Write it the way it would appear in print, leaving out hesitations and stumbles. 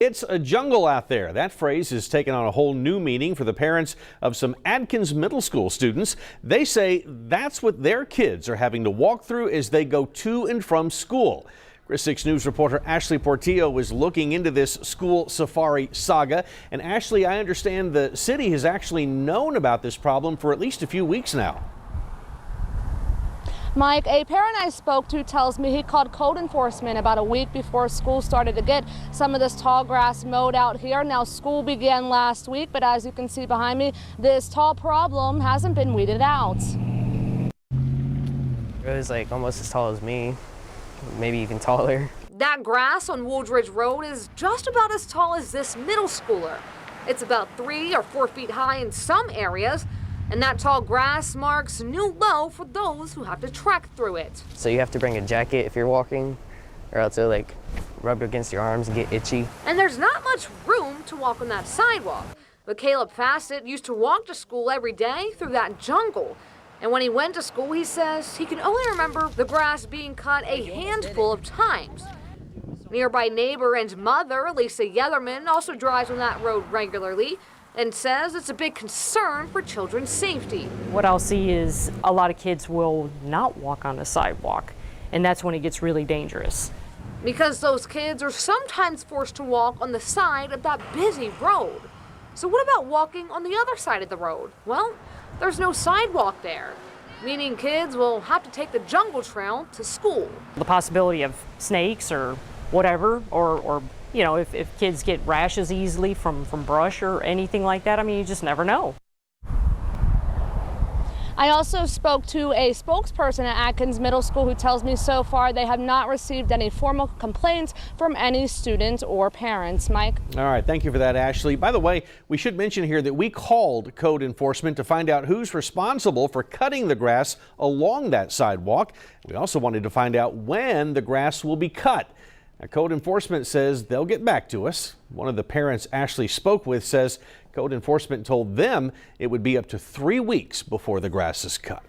It's a jungle out there. That phrase has taken on a whole new meaning for the parents of some Adkins Middle School students. They say that's what their kids are having to walk through as they go to and from school. Chris 6 News reporter Ashley Portillo is looking into this school safari saga. And Ashley, I understand the city has actually known about this problem for at least a few weeks now. Mike, a parent I spoke to tells me he called code enforcement about a week before school started to get some of this tall grass mowed out here. Now, school began last week, but as you can see behind me, this tall problem hasn't been weeded out. It was like almost as tall as me, maybe even taller. That grass on Wooldridge Road is just about as tall as this middle schooler. It's about 3 or 4 feet high in some areas. And that tall grass marks new low for those who have to trek through it. So you have to bring a jacket if you're walking, or else it'll like rub against your arms and get itchy. And there's not much room to walk on that sidewalk. But Caleb Fassett used to walk to school every day through that jungle. And when he went to school, he says he can only remember the grass being cut a handful of times. Nearby neighbor and mother, Lisa Yellerman, also drives on that road regularly and says it's a big concern for children's safety. What I'll see is a lot of kids will not walk on the sidewalk, and that's when it gets really dangerous. Because those kids are sometimes forced to walk on the side of that busy road. So what about walking on the other side of the road? Well, there's no sidewalk there, meaning kids will have to take the jungle trail to school. The possibility of snakes or whatever, or you know, if kids get rashes easily from brush or anything like that, I mean, you just never know. I also spoke to a spokesperson at Adkins Middle School who tells me so far they have not received any formal complaints from any students or parents. Mike? All right, thank you for that, Ashley. By the way, we should mention here that we called code enforcement to find out who's responsible for cutting the grass along that sidewalk. We also wanted to find out when the grass will be cut. Now, code enforcement says they'll get back to us. One of the parents Ashley spoke with says code enforcement told them it would be up to 3 weeks before the grass is cut.